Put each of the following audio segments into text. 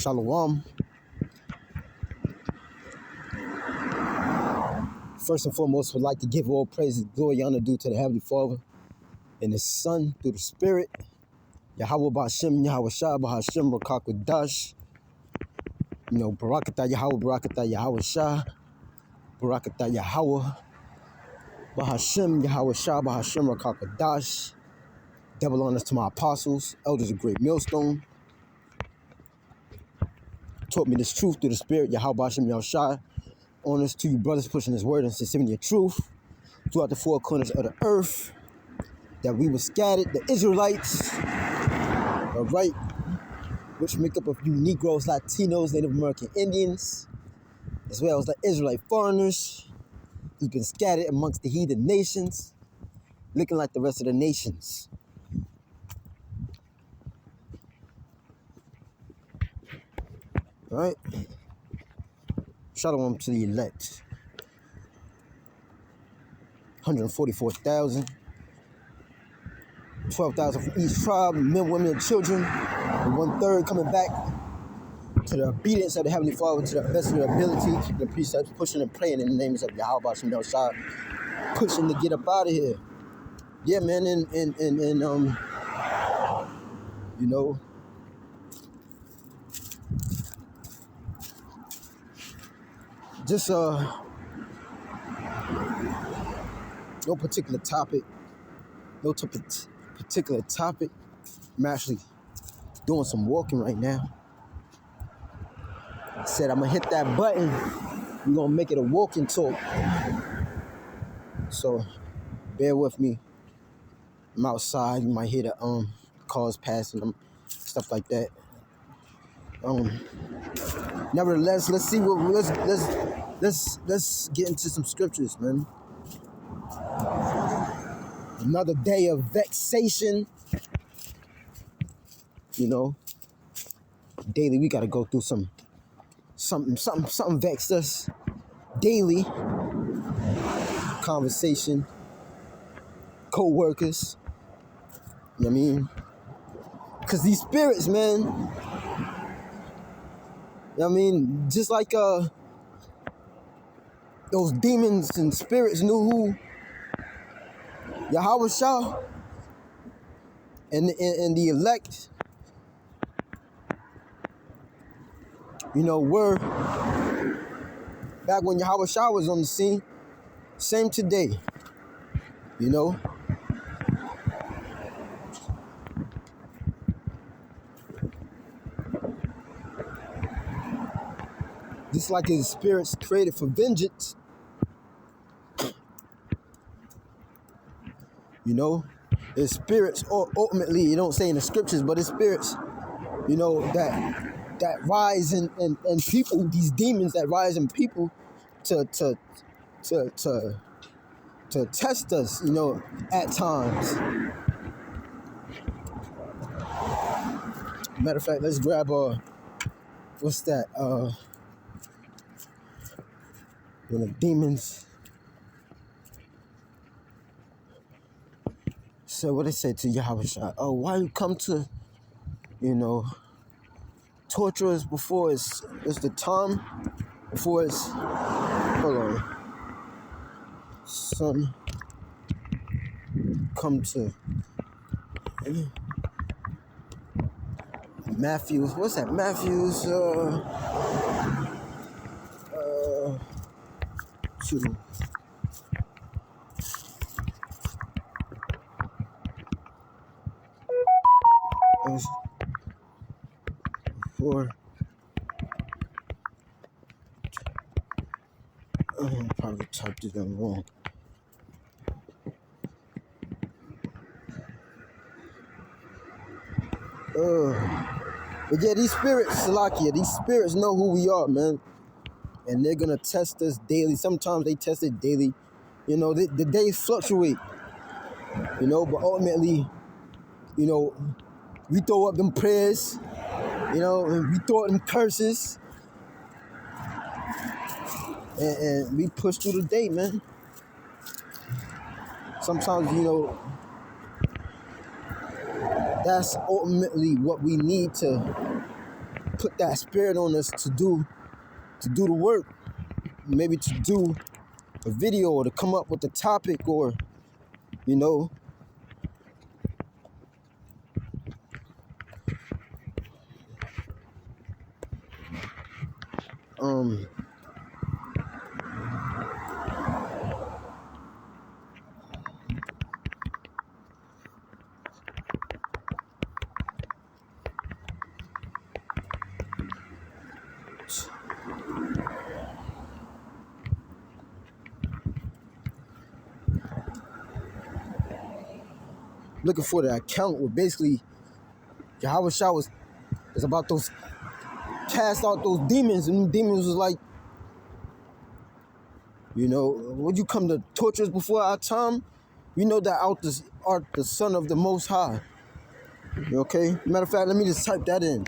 Shalom. First and foremost, would like to give all praise and glory and honor due to the Heavenly Father and His Son through the Spirit. Yahweh Ba'Shem, Yahweh Shah, Ba'Hashem, Rakakwadash. Barakatah Yahweh, Barakatah Yahweh Shah, Barakatah Yahweh, Ba'Hashem, Yahweh Shah, Ba'Hashem, Rakakwadash. Double honors to my apostles, elders of Great Millstone. Taught me this truth through the Spirit, Yahweh Ba'Shem, Yahweh Shah. Honors to you brothers pushing His word and sincerity of truth throughout the four corners of the earth, that we were scattered, the Israelites, all right, which make up of you Negroes, Latinos, Native American Indians, as well as the Israelite foreigners who've been scattered amongst the heathen nations, looking like the rest of the nations. All right? Shalom to the elect. 144,000. 12,000 from each tribe, men, women, and children. And 1/3 coming back to the obedience of the Heavenly Father to the best of their ability, keeping the precepts, pushing and praying in the names of Yahweh Ba'Shem Yahweh Shah, pushing to get up out of here. Yeah, man, and just no particular topic. I'm actually doing some walking right now. Said I'm gonna hit that button. We're gonna make it a walking talk. So bear with me. I'm outside. You might hear the cars passing them, stuff like that. Nevertheless, let's get into some scriptures, man. Another day of vexation. Daily we gotta go through something vexed us. Daily conversation, co-workers. You know what I mean? Cause these spirits, man. You know what I mean? Just like those demons and spirits knew who Yahweh Shah and the elect, were back when Yahweh Shah was on the scene. Same today, Just like his spirits created for vengeance, his spirits, or ultimately, you don't say in the scriptures, but his spirits, that rise in people, these demons that rise in people to test us, at times. Matter of fact, let's grab what's that? When the demons. So what they say to Yahweh Shah? Oh, why you come to, torture us before it's the time, before it's, hold on, son, come to Matthews. What's that? Matthews 2. Four. I probably typed it in wrong. But yeah, these spirits, Salakia, these spirits know who we are, man. And they're gonna test us daily. Sometimes they test it daily. The days fluctuate. But ultimately, we throw up them prayers, and we throw up them curses. And we push through the day, man. Sometimes, that's ultimately what we need to put that spirit on us to do the work, maybe to do a video or to come up with a topic, or you know, looking for the account where basically Yahweh Shah was about those cast out those demons, and them demons was like, you know, would you come to torture us before our time? We know that art the son of the Most High. Okay? Matter of fact, let me just type that in.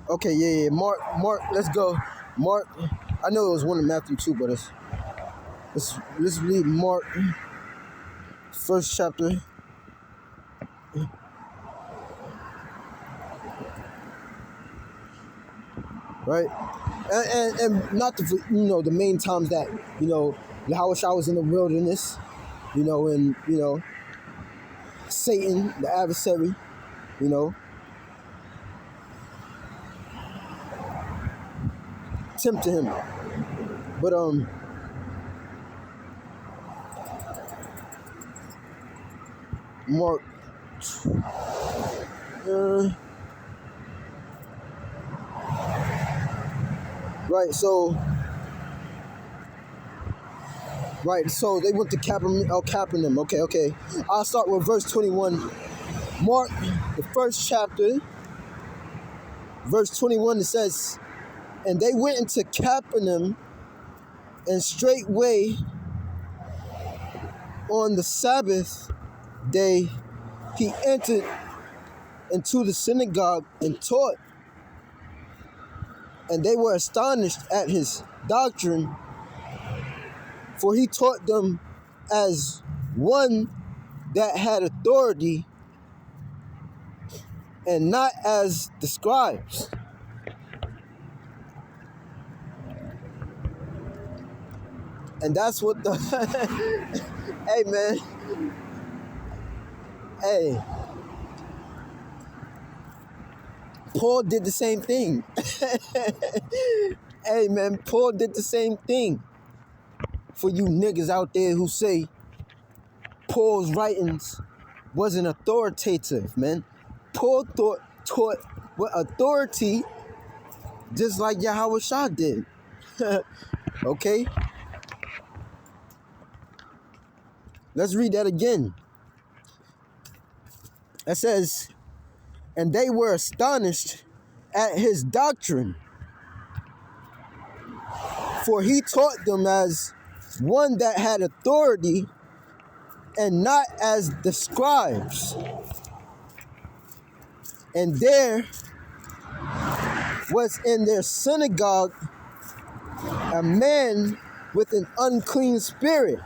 Okay, yeah. Mark, let's go. Mark, I know it was one in Matthew too, but let's read Mark, first chapter. Right? And not the, the main times that, Yahweh Shah was in the wilderness, and, Satan, the adversary, tempted him. But, Mark, so they went to Capernaum. Okay. I'll start with verse 21. Mark, the first chapter, verse 21, it says, and they went into Capernaum, and straightway on the Sabbath day he entered into the synagogue and taught. And they were astonished at his doctrine, for he taught them as one that had authority, and not as the scribes. And that's what the hey man, hey, Paul did the same thing. Hey man, Paul did the same thing. For you niggas out there who say Paul's writings wasn't authoritative, man. Paul taught with authority, just like Yahweh Shah did. Okay? Let's read that again. It says, and they were astonished at his doctrine, for he taught them as one that had authority, and not as the scribes. And there was in their synagogue a man with an unclean spirit,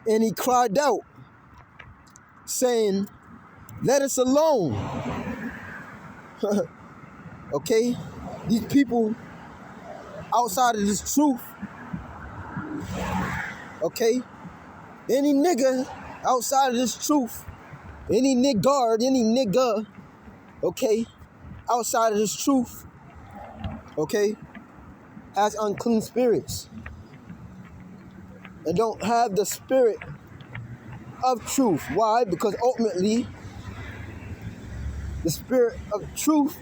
and he cried out, saying, let us alone. Okay? These people outside of this truth, okay? Any nigga outside of this truth, any nigga, okay, outside of this truth, okay, has unclean spirits and don't have the spirit of truth. Why? Because ultimately, the spirit of truth,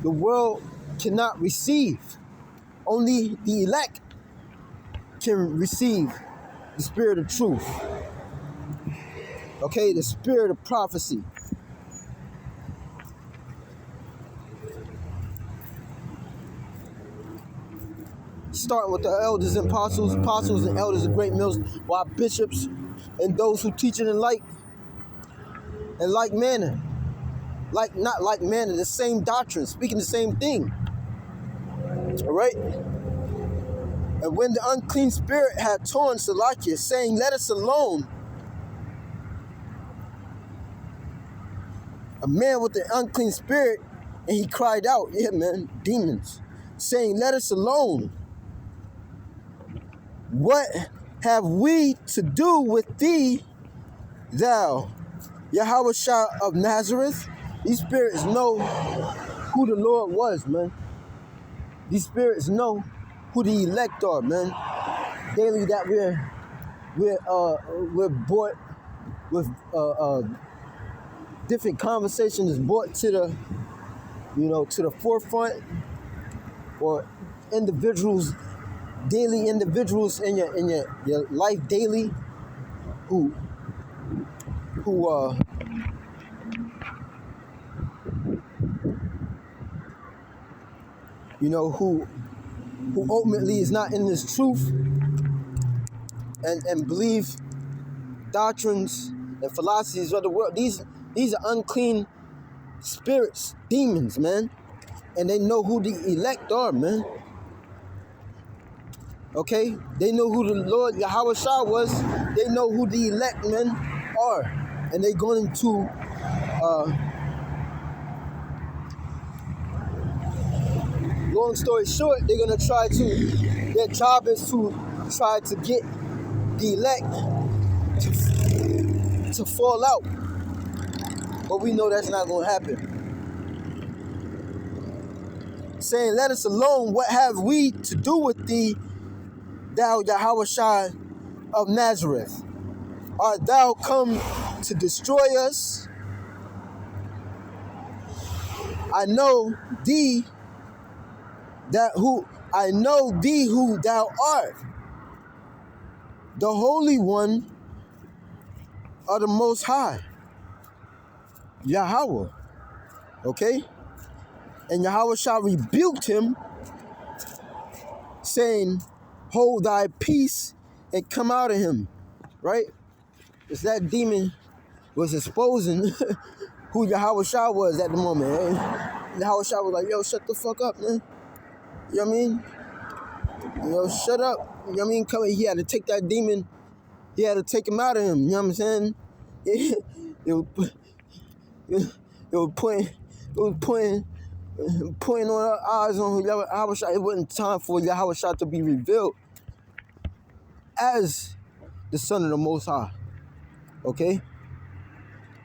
the world cannot receive. Only the elect can receive the spirit of truth. Okay, the spirit of prophecy. starting with the elders and apostles and elders of great mills, while bishops and those who teach it in like manner, not like manner, the same doctrine, speaking the same thing. All right. And when the unclean spirit had torn Salakia, saying, "Let us alone," a man with the unclean spirit, and he cried out, yeah, man, demons, saying, "Let us alone. What have we to do with thee, thou, Yahushua of Nazareth?" These spirits know who the Lord was, man. These spirits know who the elect are, man. Daily that we're brought with different conversations brought to the forefront, or daily individuals in your life daily who ultimately is not in this truth and believe doctrines and philosophies of the world. These are unclean spirits, demons, man. And they know who the elect are, man. Okay? They know who the Lord Yahushua was. They know who the elect men are. And they're going to long story short, they're going to their job is to try to get the elect to fall out. But we know that's not going to happen. Saying, "Let us alone. What have we to do with thee, thou Yahushua of Nazareth? Art thou come to destroy us? I know thee who thou art, the Holy One of the Most High, Yahweh." Okay? And Yahushua rebuked him, saying, "Hold thy peace and come out of him." Right? It's that demon was exposing who Yahushua was at the moment. Right? Yahushua was like, "Yo, shut the fuck up, man." You know what I mean? Yo, shut up. You know what I mean? He had to take that demon. He had to take him out of him. You know what I'm saying? It was pointing on our eyes on Yahushua. It wasn't time for Yahushua to be revealed as the Son of the Most High. Okay?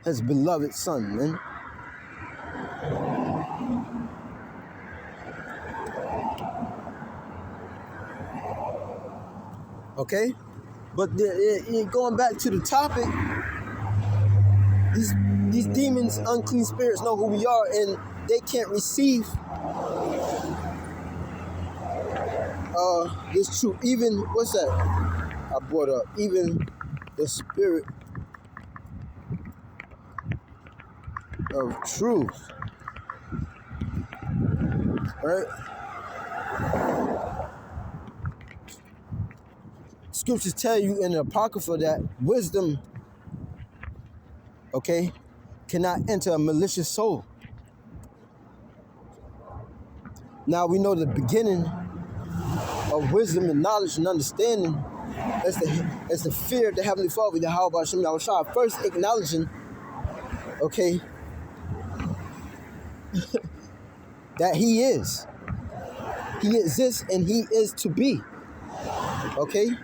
His beloved Son, man. Okay? But going back to the topic, these demons, unclean spirits know who we are, and they can't receive this truth. Even, what's that I brought up? Even the spirit of truth. Right? Scriptures tell you in the Apocrypha that wisdom, okay, cannot enter a malicious soul. Now we know the beginning of wisdom and knowledge and understanding is the fear of the Heavenly Father, Yahweh Hashem Yahushua, first acknowledging, okay, that He is. He exists and He is to be. Okay?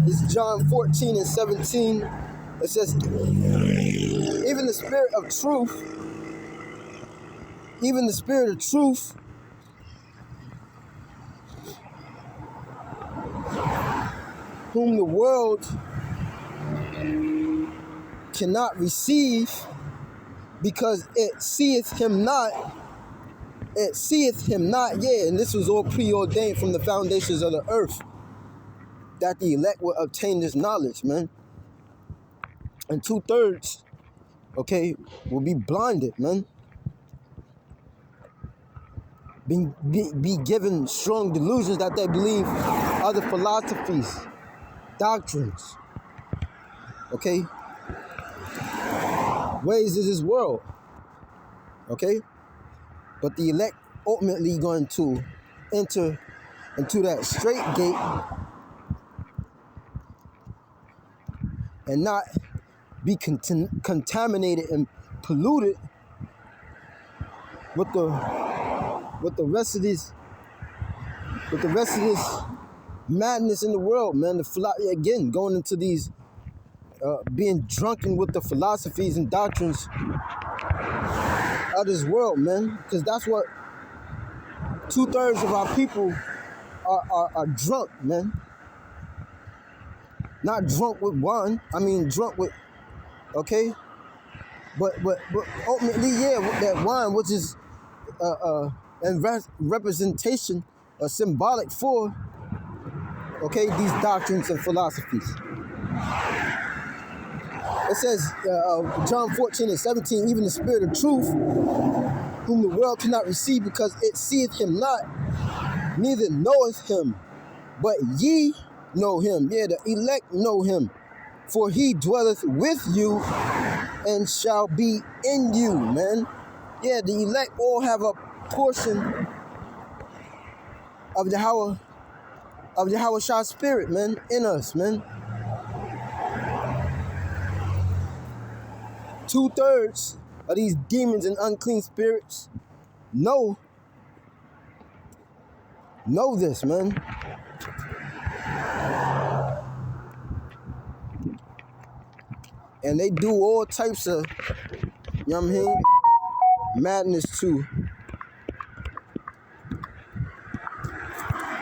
It's John 14 and 17. It says, even the spirit of truth, whom the world cannot receive, because it seeth him not. Yeah, and this was all preordained from the foundations of the earth, that the elect will obtain this knowledge, man. And 2/3 okay, will be blinded, man. Be given strong delusions that they believe other philosophies, doctrines, okay, ways of this world, okay? But the elect ultimately going to enter into that straight gate and not be contaminated and polluted with the rest of this madness in the world, man. Again, going into these being drunken with the philosophies and doctrines of this world, man. Because that's what 2/3 of our people are drunk, man. Not drunk with wine. I mean drunk with, okay? But ultimately, yeah, with that wine, which is and representation or symbolic for, okay, these doctrines and philosophies. It says, John 14:17, even the Spirit of truth, whom the world cannot receive because it seeth him not, neither knoweth him, but ye know him. Yeah, the elect know him, for he dwelleth with you and shall be in you, man. Yeah, the elect all have a portion of Yahweh Shah's spirit, man, in us, man. 2/3 of these demons and unclean spirits know this, man. And they do all types of, you know what I mean, madness too.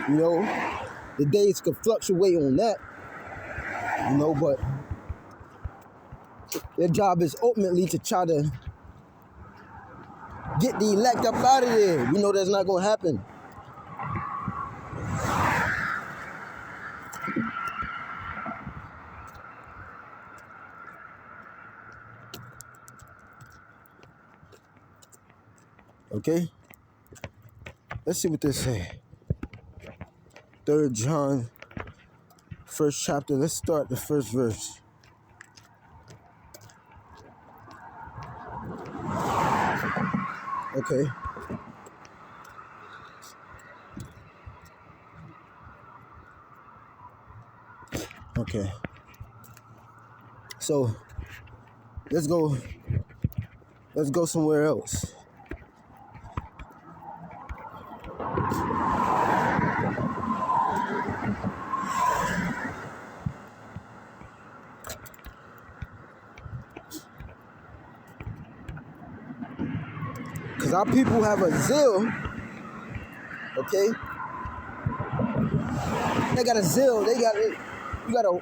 You know, the days could fluctuate on that, you know, but their job is ultimately to try to get the elect up out of there. You know that's not going to happen. Okay? Let's see what they say. 3 John, 1st chapter. Let's start the first verse. Okay. Okay. So let's go somewhere else. Because our people have a zeal, okay? They got a zeal. You got a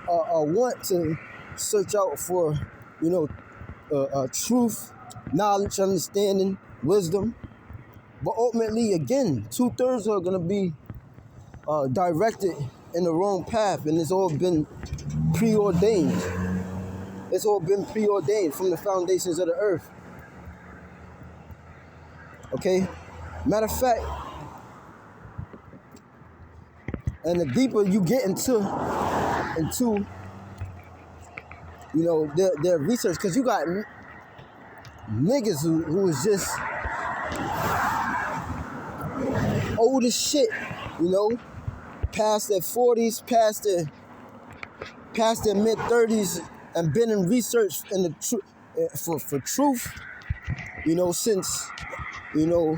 want to search out for, you know, truth, knowledge, understanding, wisdom. But ultimately, again, 2/3 are going to be directed in the wrong path, and it's all been preordained. It's all been preordained from the foundations of the earth. Okay? Matter of fact, and the deeper you get into you know, their research, because you got niggas who is just old as shit, you know, past their 40s, past their mid-30s, and been in research in the for truth, you know, since, you know,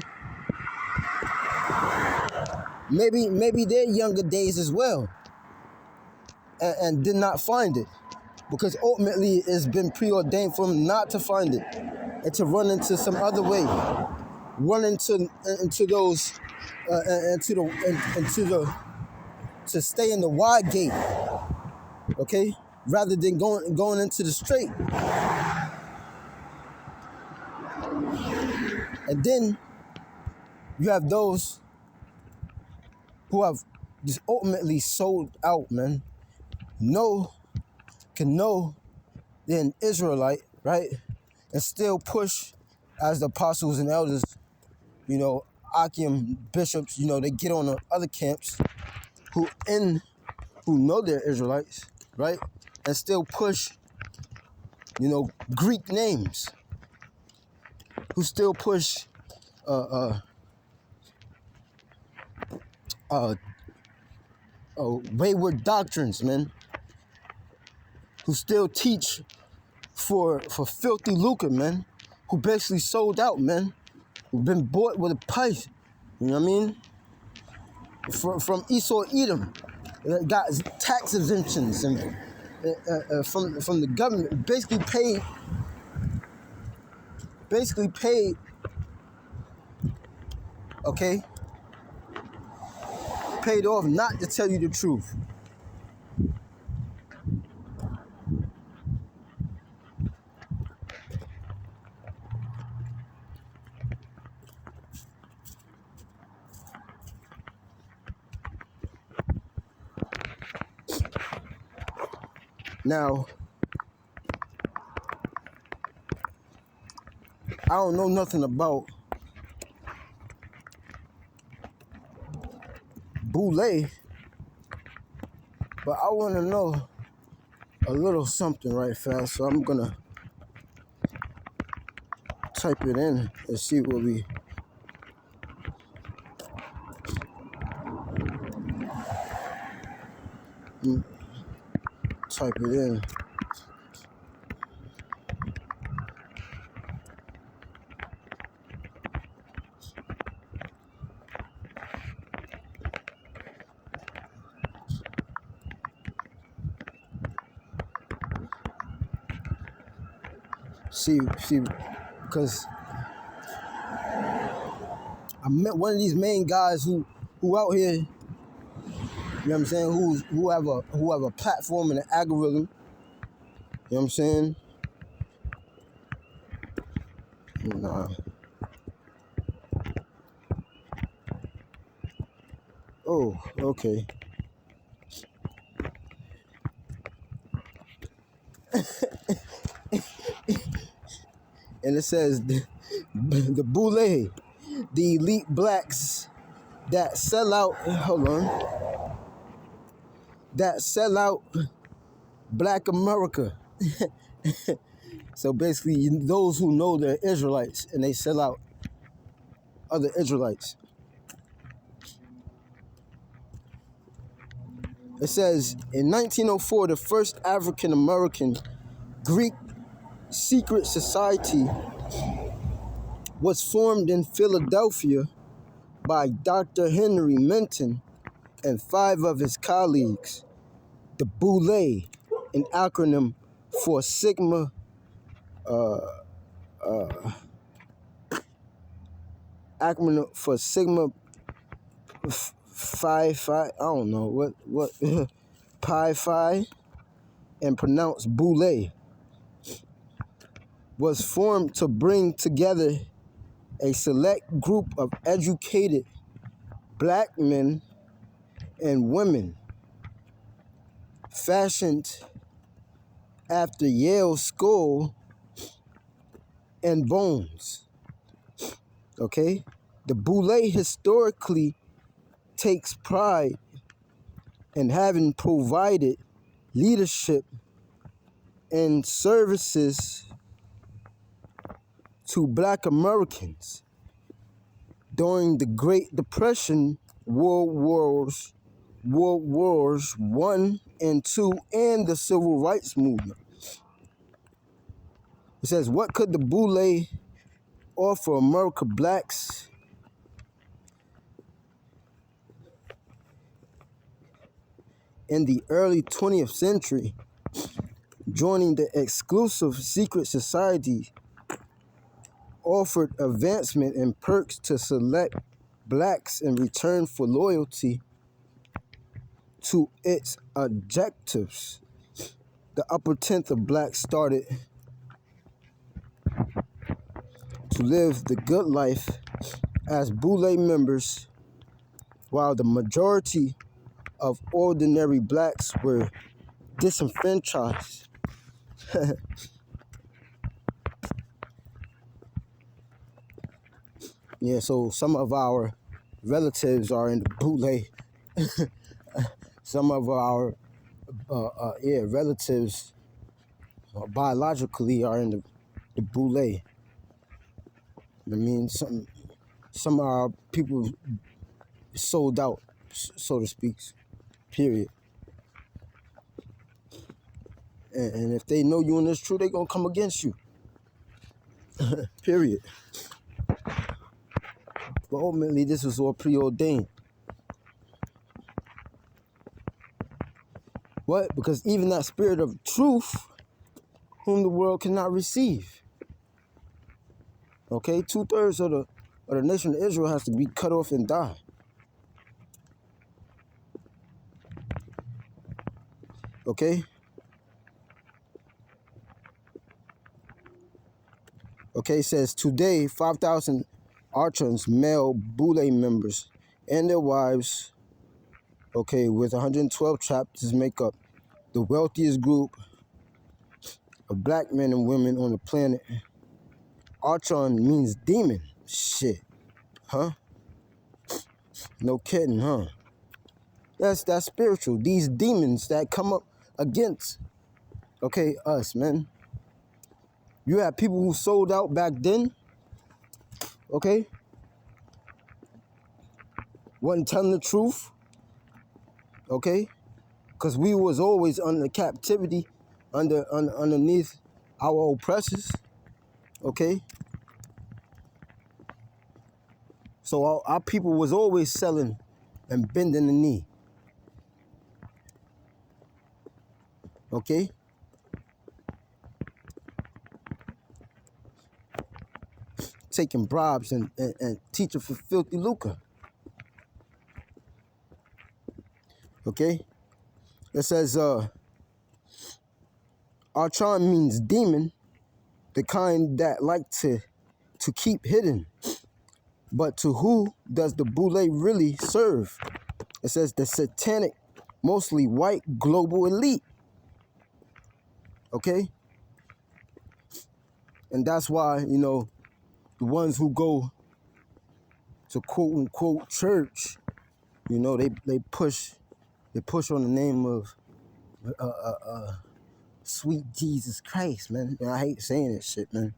maybe their younger days as well, and did not find it, because ultimately it's been preordained for them not to find it and to run into some other way, run into those to stay in the wide gate, okay, rather than going into the straight. And then you have those who have just ultimately sold out, man. Can know they're an Israelite, right? and still push as the apostles and elders, Akim bishops, they get on the other camps who know they're Israelites, right? And still push, Greek names, who still push wayward doctrines, man, who still teach for filthy lucre, man, who basically sold out, man, who've been bought with a price, you know what I mean? From Esau Edom, got tax exemptions and from the government, basically paid, okay, paid off not to tell you the truth. Now, I don't know nothing about Boule, but I want to know a little something right fast, so I'm gonna type it in and see what we type it in. See, because I met one of these main guys who out here, you know what I'm saying, who have a platform and an algorithm, you know what I'm saying? Nah. Oh, okay. And it says the Boule, the elite blacks that sell out, that sell out Black America. So basically, those who know they're Israelites and they sell out other Israelites. It says, in 1904, the first African-American Greek secret society was formed in Philadelphia by Dr. Henry Menton and 5 of his colleagues. The Boule, an acronym for Sigma Phi, I don't know what Pi Phi, and pronounced Boule, was formed to bring together a select group of educated black men and women fashioned after Yale's skull and bones. Okay? The Boule historically takes pride in having provided leadership and services to Black Americans during the Great Depression, World Wars I and II, and the Civil Rights Movement. It says, what could the Boule offer America blacks? In the early 20th century, joining the exclusive secret society offered advancement and perks to select blacks in return for loyalty to its objectives. The upper tenth of blacks started to live the good life as Boule members, while the majority of ordinary blacks were disenfranchised. Yeah, so some of our relatives are in the boule. Some of our relatives biologically are in the boule. I mean, some of our people sold out, so to speak. Period. And if they know you and it's true, they gonna come against you. Period. But ultimately, this was all preordained. What? Because even that spirit of truth, whom the world cannot receive. Okay, 2/3 of the nation of Israel has to be cut off and die. Okay. Okay, it says today 5,000 Archons, male boule members, and their wives. Okay, with 112 chapters, make up the wealthiest group of black men and women on the planet. Archon means demon. Shit. Huh? No kidding, huh? That's spiritual. These demons that come up against, okay, us, man. You have people who sold out back then, okay? Wasn't telling the truth, okay? Because we was always under captivity, underneath our oppressors, okay? So our people was always selling and bending the knee, okay? Taking bribes and teaching for filthy lucre, okay? It says, Archon means demon, the kind that like to keep hidden. But to who does the boule really serve? It says the satanic, mostly white global elite. Okay? And that's why, the ones who go to quote unquote church, they push on the name of sweet Jesus Christ, man. And I hate saying this shit, man.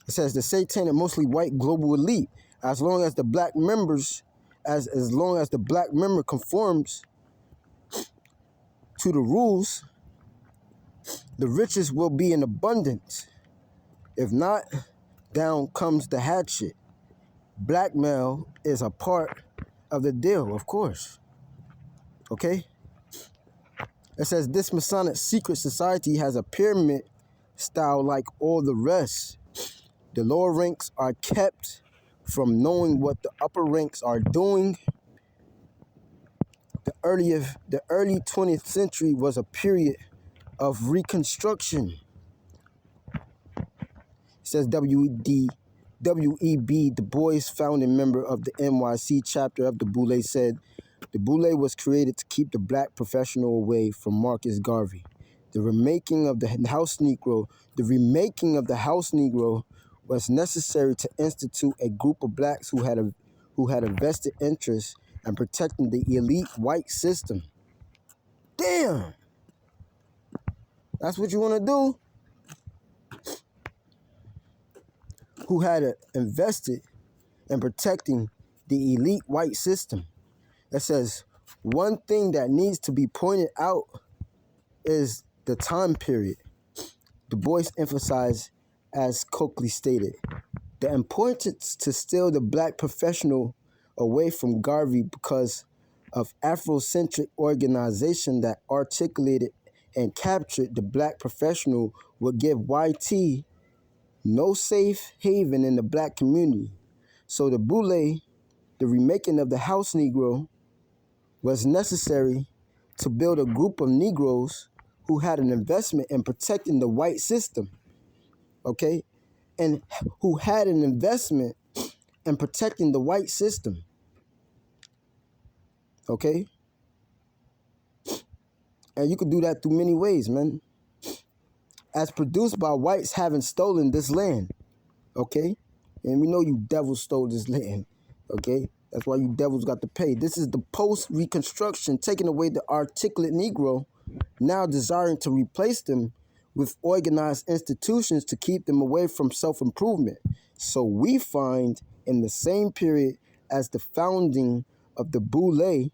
It says the satanic, mostly white global elite, as long as the black members, as long as the black member conforms to the rules, the riches will be in abundance. If not, down comes the hatchet. Blackmail is a part of the deal, of course. Okay? It says this Masonic secret society has a pyramid style like all the rest. The lower ranks are kept from knowing what the upper ranks are doing. The early 20th century was a period of reconstruction. It says W.E.B. Du Bois, founding member of the NYC chapter of the Boule, said, the Boule was created to keep the black professional away from Marcus Garvey. The remaking of the House Negro was necessary to institute a group of blacks who had a vested interest in protecting the elite white system. Damn! That's what you want to do? Who had invested in protecting the elite white system. It says, one thing that needs to be pointed out is the time period. Du Bois emphasized, as Coakley stated, the importance to steal the black professional away from Garvey because of Afrocentric organization that articulated and captured the black professional would give YT no safe haven in the black community. So the Boule, the remaking of the House Negro, was necessary to build a group of Negroes who had an investment in protecting the white system, okay? And who had an investment in protecting the white system, okay? And you could do that through many ways, man. As produced by whites having stolen this land, okay? And we know you devils stole this land, okay? That's why you devils got to pay. This is the post-Reconstruction, taking away the articulate Negro, now desiring to replace them with organized institutions to keep them away from self-improvement. So we find in the same period as the founding of the Boule,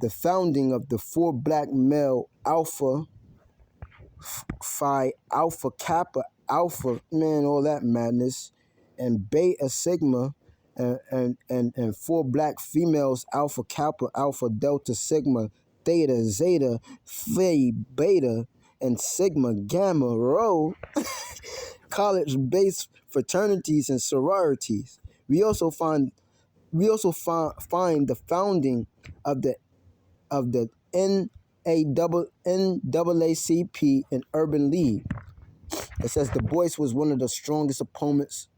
the founding of the four black male Alpha Phi, Alpha Kappa, Alpha, man, all that madness, and Beta Sigma, and four black females, Alpha Kappa, Alpha Delta Sigma, Theta Zeta, Phi Beta, and Sigma Gamma Rho, college-based fraternities and sororities. We also find the founding of the NAACP and Urban League. It says Du Bois was one of the strongest opponents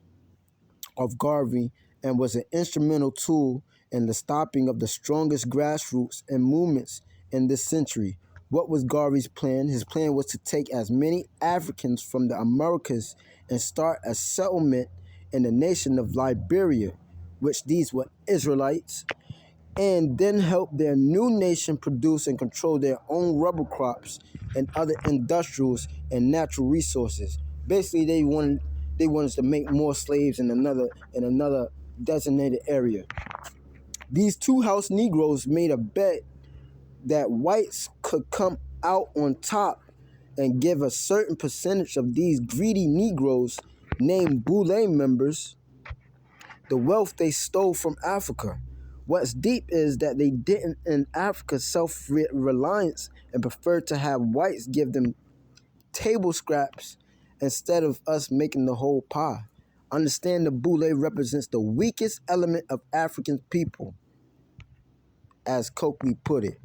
of Garvey and was an instrumental tool in the stopping of the strongest grassroots and movements in this century. What was Garvey's plan? His plan was to take as many Africans from the Americas and start a settlement in the nation of Liberia, which these were Israelites, and then help their new nation produce and control their own rubber crops and other industrials and natural resources. Basically, they wanted us to make more slaves in another designated area. These two house Negroes made a bet that whites could come out on top and give a certain percentage of these greedy Negroes, named Boule members, the wealth they stole from Africa. What's deep is that they didn't in Africa self-reliance and preferred to have whites give them table scraps instead of us making the whole pie. Understand the Boule represents the weakest element of African people, as Coakley put it.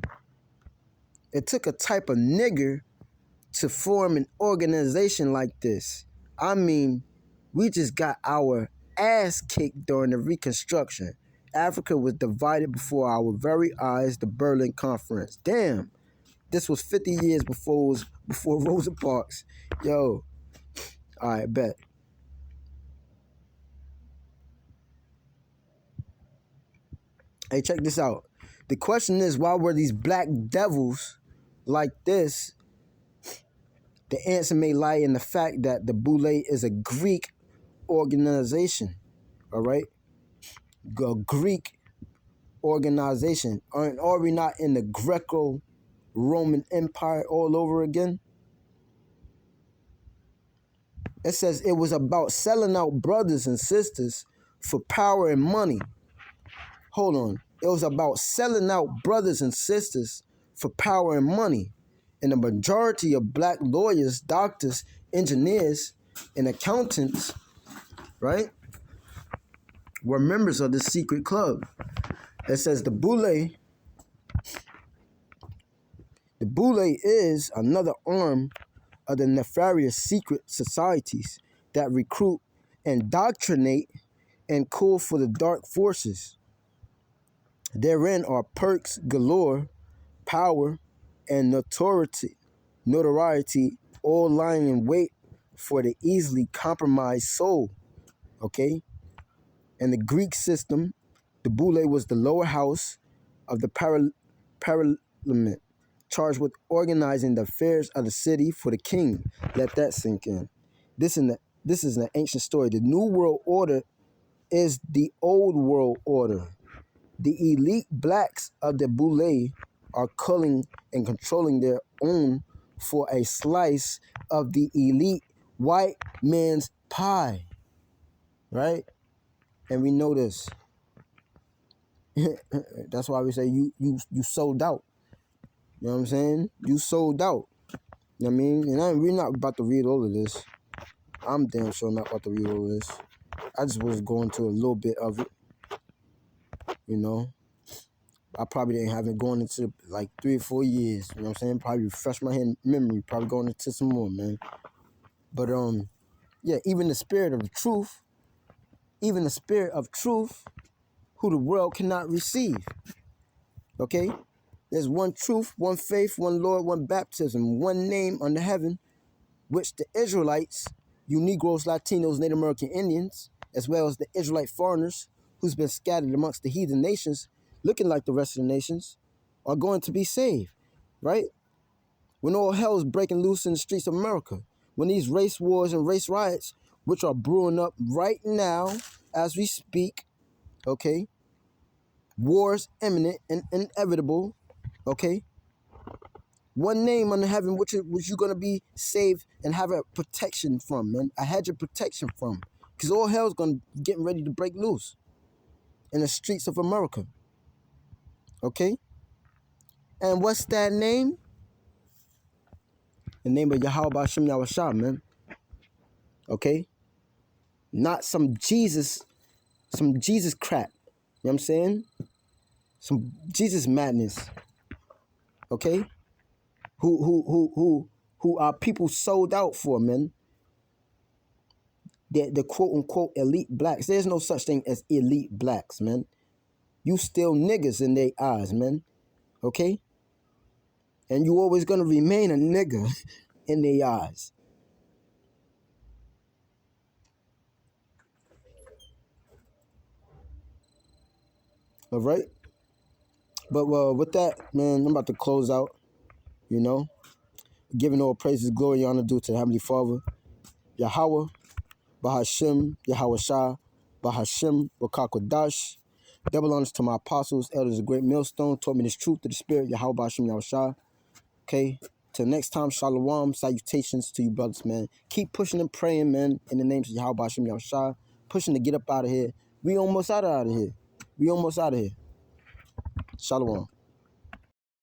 It took a type of nigger to form an organization like this. I mean, we just got our ass kicked during the Reconstruction. Africa was divided before our very eyes, the Berlin Conference. Damn, this was 50 years before Rosa Parks. Yo, all right, bet. Hey, check this out. The question is, why were these black devils like this? The answer may lie in the fact that the Boule is a Greek organization, all right? A Greek organization. Are we not in the Greco-Roman Empire all over again? It says it was about selling out brothers and sisters for power and money. Hold on. It was about selling out brothers and sisters for power and money. And the majority of black lawyers, doctors, engineers, and accountants, right, were members of this secret club. It says the Boule is another arm of the nefarious secret societies that recruit, indoctrinate, and call for the dark forces. Therein are perks galore, power, and notoriety, all lying in wait for the easily compromised soul, okay? In the Greek system, the Boule was the lower house of the parliament, charged with organizing the affairs of the city for the king. Let that sink in. This is an ancient story. The New World Order is the Old World Order. The elite blacks of the Boule are culling and controlling their own for a slice of the elite white man's pie, right? And we know this. That's why we say you sold out. You know what I'm saying? You sold out. You know what I mean? And we're not about to read all of this. I'm damn sure not about to read all of this. I just was going to a little bit of it. You know? I probably didn't have it going into like 3 or 4 years. You know what I'm saying? Probably refresh my memory. Probably going into some more, man. But yeah, even the spirit of truth, who the world cannot receive. Okay? There's one truth, one faith, one Lord, one baptism, one name under heaven, which the Israelites, you Negroes, Latinos, Native American Indians, as well as the Israelite foreigners who's been scattered amongst the heathen nations, looking like the rest of the nations, are going to be saved, right? When all hell is breaking loose in the streets of America, when these race wars and race riots, which are brewing up right now as we speak, okay? Wars imminent and inevitable, okay? One name under heaven which you're going to be saved and have a protection from, man. A hedge of protection from. Because all hell's getting ready to break loose in the streets of America. Okay? And what's that name? The name of Yahweh Hashem Yahushua, man. Okay? Not some Jesus crap. You know what I'm saying? Some Jesus madness. Okay? Who our people sold out for, man. The quote-unquote elite blacks. There's no such thing as elite blacks, man. You still niggas in their eyes, man. Okay? And you always gonna remain a nigga in their eyes. All right? But with that, man, I'm about to close out, you know. Giving all praises, glory, and honor due to the Heavenly Father, Yahweh, Bahashem, Yahweh Shah, Bahashem, Wakakodash. Double honors to my apostles, elders of great millstone, taught me this truth to the spirit, Yahweh Bahashem, Yahweh Shah. Okay? Till next time, shalom, salutations to you brothers, man. Keep pushing and praying, man, in the names of Yahweh Bahashem, Yahweh Shah. Pushing to get up out of here. We almost out of here. We almost out of here. Shalom.